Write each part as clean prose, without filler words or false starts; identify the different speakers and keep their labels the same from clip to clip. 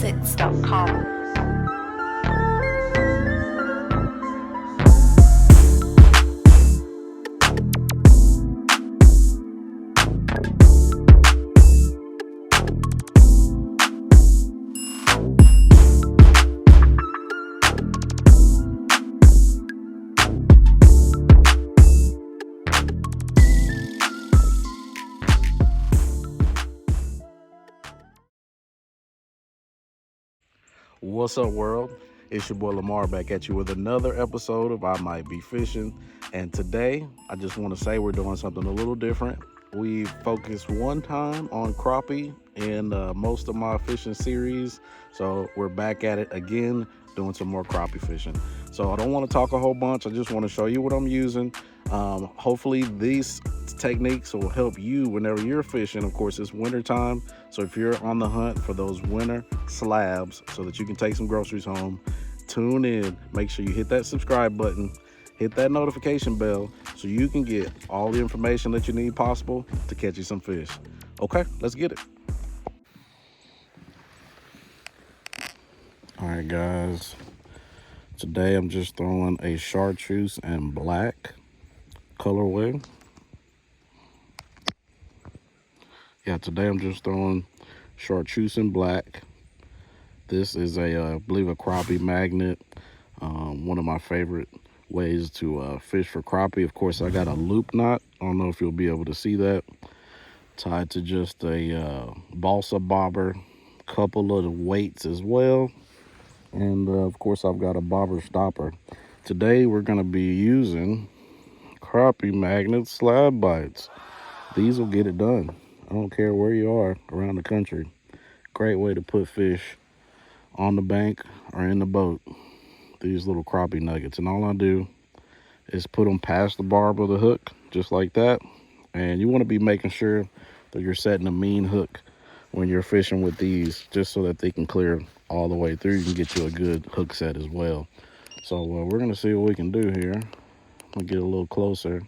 Speaker 1: ultralight.com.
Speaker 2: What's up, world? It's your boy Lamar back at you with another episode of I Might Be Fishing. And today, I just want to say we're doing something a little different. We focused one time on crappie in most of my fishing series. So we're back at it again, doing some more crappie fishing. So I don't want to talk a whole bunch. I just want to show you what I'm using. Hopefully these techniques will help you whenever you're fishing. Of course, it's winter time, so if you're on the hunt for those winter slabs so that you can take some groceries home, tune in. Make sure you hit that subscribe button, hit that notification bell, so you can get all the information that you need possible to catch you some fish. Okay, let's get it. All right, guys, today I'm just throwing a chartreuse and black colorway. Today I'm just throwing chartreuse and black. This is I believe a crappie magnet. One of my favorite ways to fish for crappie. Of course, I got a loop knot. I don't know if you'll be able to see that. Tied to just a balsa bobber, couple of weights as well. And of course, I've got a bobber stopper. Today we're going to be using crappie magnet slab bites. These will get it done. I don't care where you are around the country. Great way to put fish on the bank or in the boat. These little crappie nuggets. And all I do is put them past the barb of the hook, just like that. And you want to be making sure that you're setting a mean hook when you're fishing with these, just so that they can clear all the way through. You can get you a good hook set as well. So we're going to see what we can do here. I'm going to get a little closer.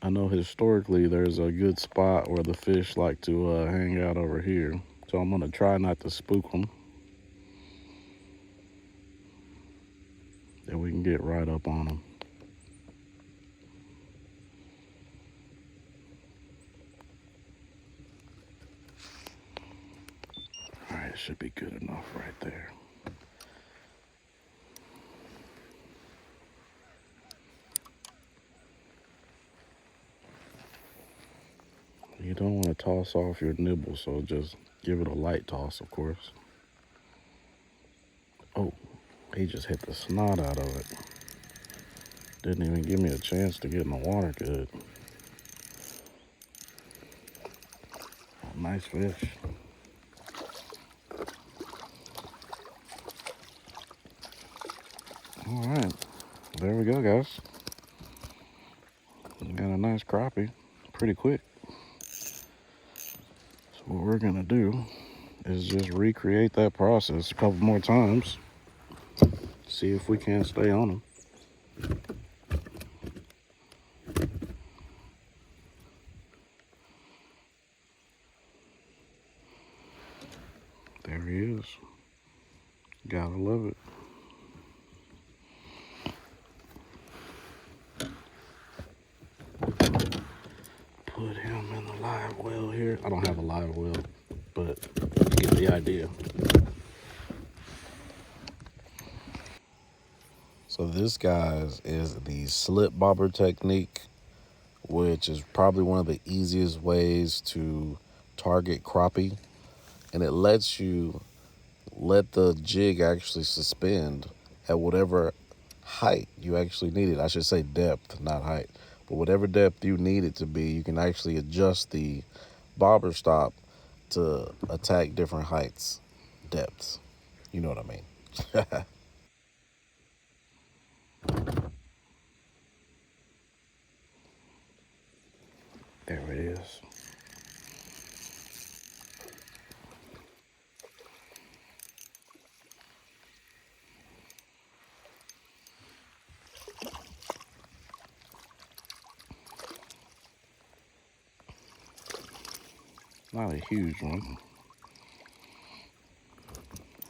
Speaker 2: I know historically there's a good spot where the fish like to hang out over here. So I'm going to try not to spook them. And we can get right up on them. All right, should be good enough right there. You don't want to toss off your nibble, so just give it a light toss, of course. Oh, he just hit the snot out of it. Didn't even give me a chance to get in the water good. Oh, nice fish. All right, there we go, guys. Got a nice crappie, pretty quick. So what we're gonna do is just recreate that process a couple more times. See if we can't stay on them. There he is. Gotta love it. Put him in the live well here. I don't have a live well, but you get the idea. So this, guys, is the slip bobber technique, which is probably one of the easiest ways to target crappie. And it lets you let the jig actually suspend at whatever height you actually need it. I should say depth, not height. But whatever depth you need it to be, you can actually adjust the bobber stop to attack different heights, depths. You know what I mean. There it is. Not a huge one.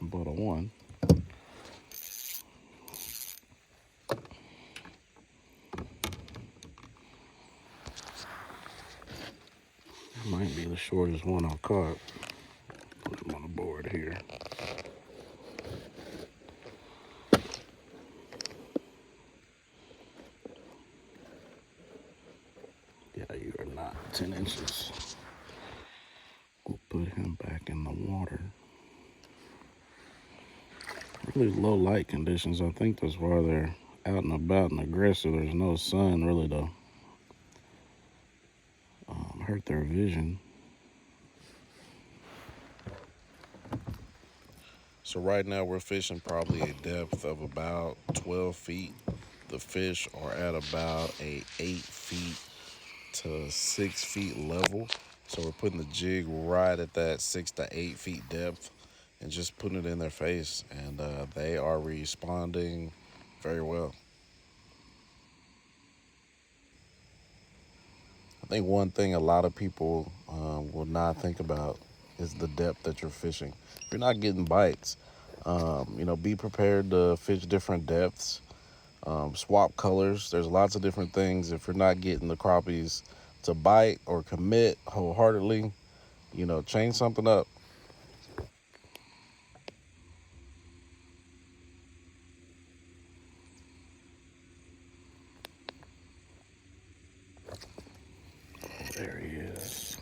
Speaker 2: but a 1. That might be the shortest one I've caught. Put him on the board here. Yeah, you are not 10 inches. We'll put him back in the water. Really low light conditions. I think that's why they're out and about and aggressive. There's no sun really to hurt their vision. So right now we're fishing probably a depth of about 12 feet. The fish are at about a 8 feet to 6 feet level. So we're putting the jig right at that 6 to 8 feet depth and just putting it in their face, and they are responding very well. I think one thing a lot of people will not think about is the depth that you're fishing. If you're not getting bites, be prepared to fish different depths, swap colors. There's lots of different things. If you're not getting the crappies to bite or commit wholeheartedly, change something up. There he is.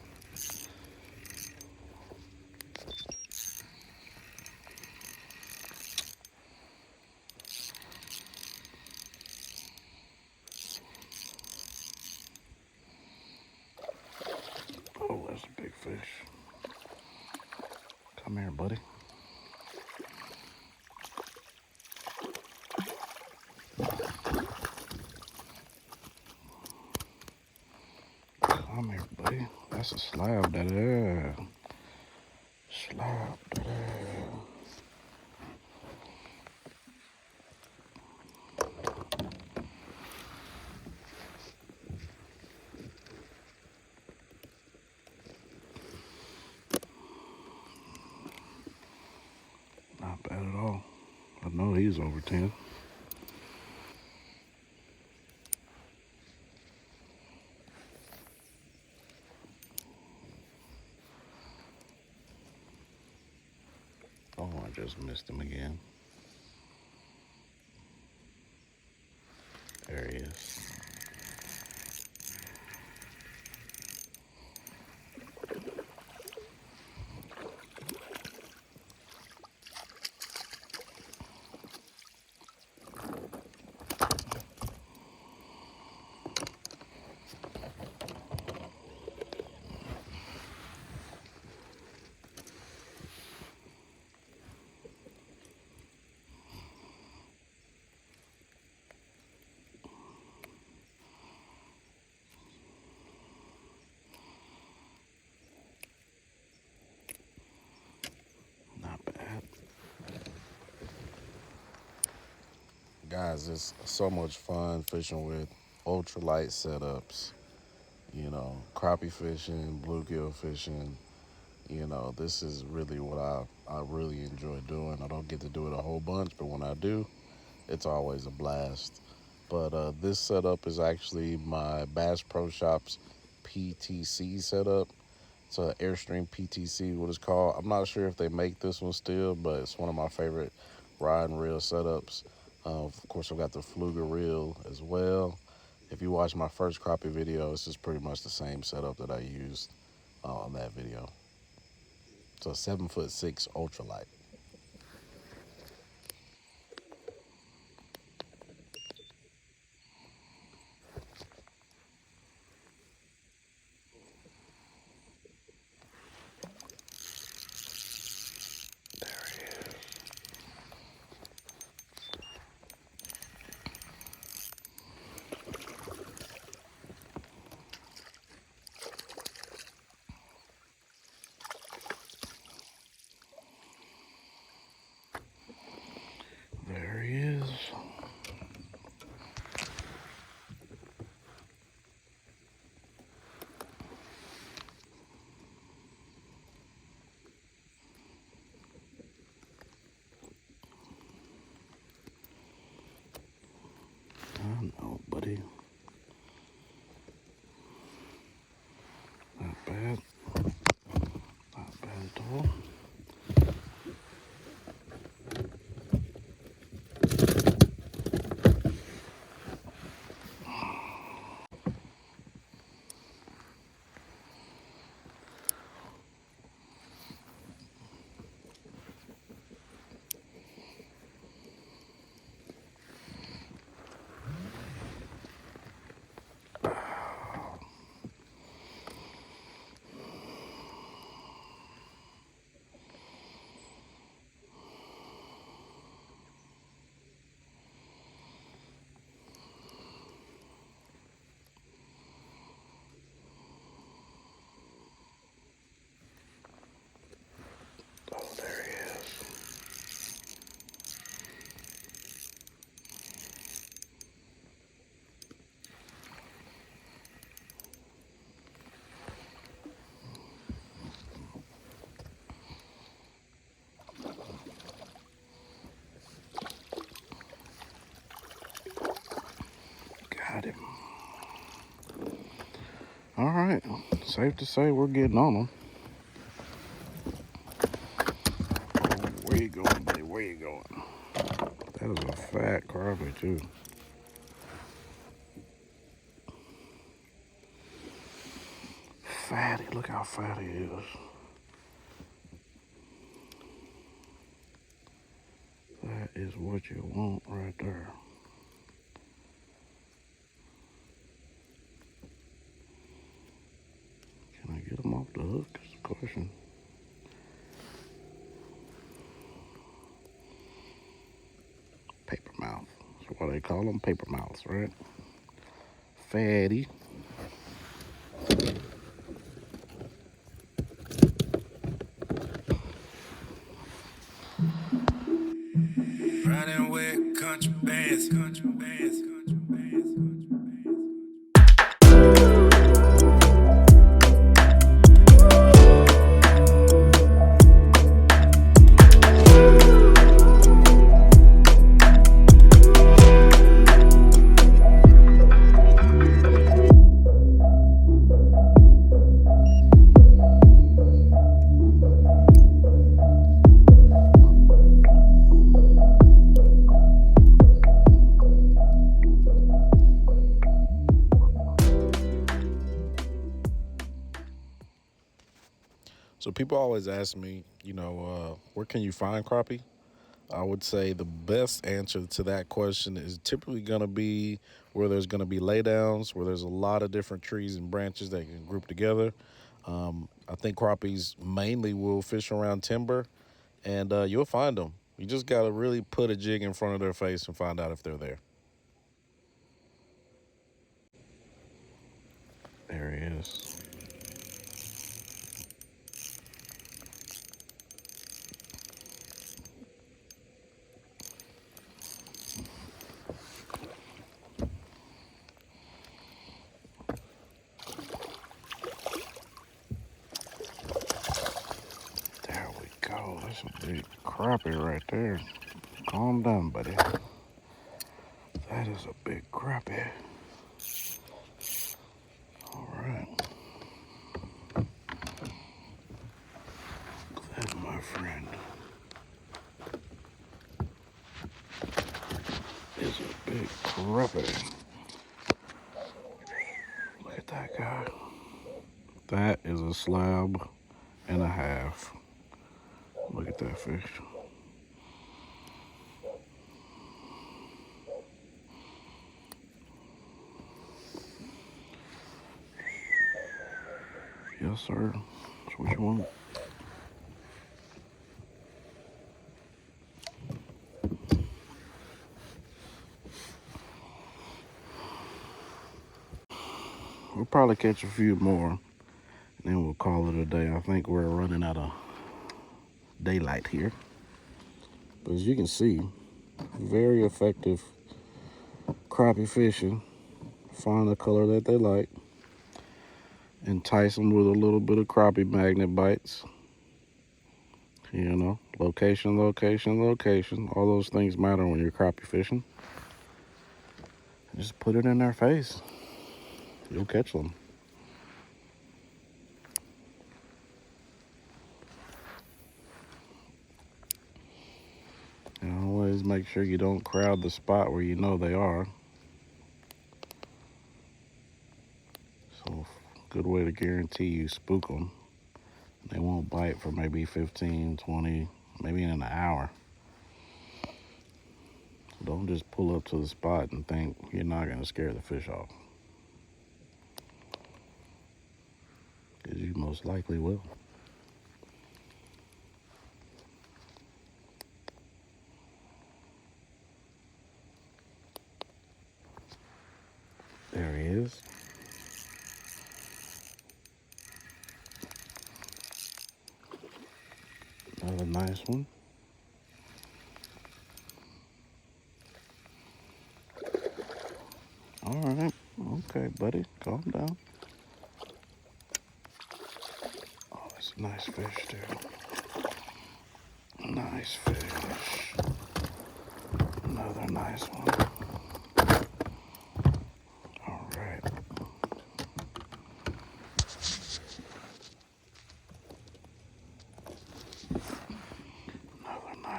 Speaker 2: Oh, that's a big fish. Come here, buddy. Come here, buddy. That's a slab, that is. Slab, that is. Not bad at all. I know he's over 10. Oh, I just missed him again. There he is. Not bad. Guys, it's so much fun fishing with ultralight setups. Crappie fishing, bluegill fishing. This is really what I really enjoy doing. I don't get to do it a whole bunch, but when I do, it's always a blast. But this setup is actually my Bass Pro Shops PTC setup. It's an Airstream PTC, what it's called. I'm not sure if they make this one still, but it's one of my favorite rod and reel setups. Of course, I've got the Fluger reel as well. If you watch my first crappie video, this is pretty much the same setup that I used on that video. It's a 7'6" ultralight. him. All right, safe to say we're getting on them. Where you going, buddy? Where you going? That is a fat crappie too. Fatty, look how fat he is. That is what you want right there. Can I get him off the hook? Is the question. Paper mouth. That's why they call them paper mouths, right? Fatty.
Speaker 1: Riding with country bands, country bands, country bands, country bands.
Speaker 2: So people always ask me, where can you find crappie? I would say the best answer to that question is typically going to be where there's going to be laydowns, where there's a lot of different trees and branches that can group together. I think crappies mainly will fish around timber, and you'll find them. You just got to really put a jig in front of their face and find out if they're there. There he is. There we go. That's a big crappie right there. Calm down, buddy. That is a big crappie. All right. That's my friend. Is a big crappie. Look at that guy. That is a slab and a half. Look at that fish. Yes, sir. That's what you want. We'll probably catch a few more, and then we'll call it a day. I think we're running out of daylight here. But as you can see, very effective crappie fishing. Find the color that they like. Entice them with a little bit of crappie magnet bites. Location, location, location. All those things matter when you're crappie fishing. Just put it in their face. You'll catch them. And always make sure you don't crowd the spot where you know they are. So, good way to guarantee you spook them. They won't bite for maybe 15, 20, maybe in an hour. So don't just pull up to the spot and think you're not going to scare the fish off. Because you most likely will. There he is. Another nice one. All right. Okay, buddy. Calm down. Oh, it's a nice fish, too. Nice fish. Another nice one.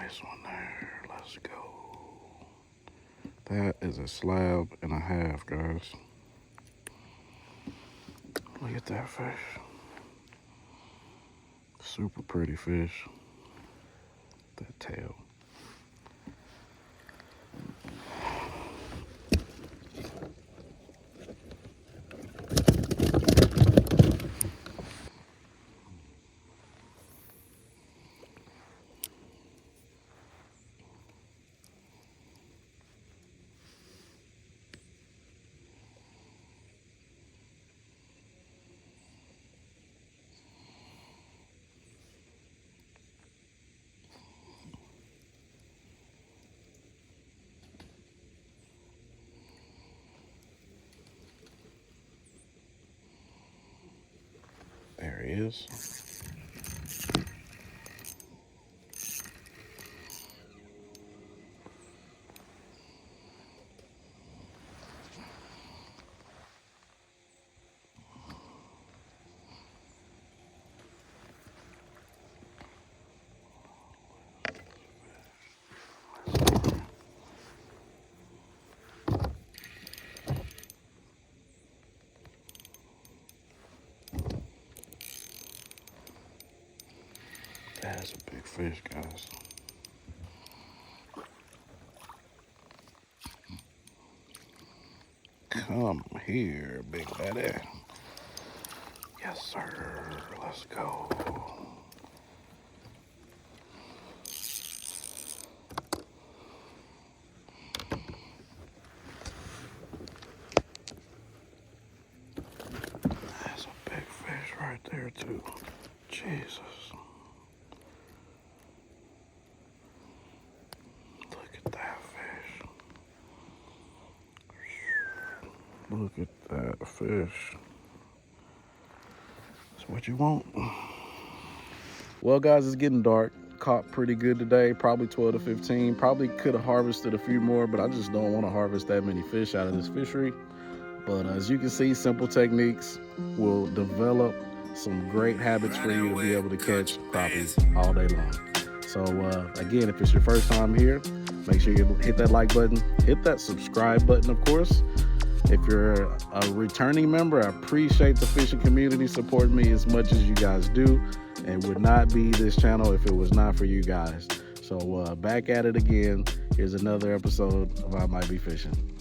Speaker 2: Nice one there. Let's go. That is a slab and a half, guys. Look at that fish. Super pretty fish. That tail. There he is. That's a big fish, guys. Come here, big daddy. Yes, sir. Let's go. That's a big fish right there, too. Jesus. Look at that fish. Look at that fish. That's what you want. Well, guys, it's getting dark. Caught pretty good today, probably 12 to 15. Probably could have harvested a few more, but I just don't want to harvest that many fish out of this fishery. But as you can see, simple techniques will develop some great habits for you to be able to catch crappie all day long. So again, if it's your first time here, make sure you hit that like button, hit that subscribe button, of course. If you're a returning member, I appreciate the fishing community supporting me as much as you guys do. And would not be this channel if it was not for you guys. So back at it again. Here's another episode of I Might Be Fishing.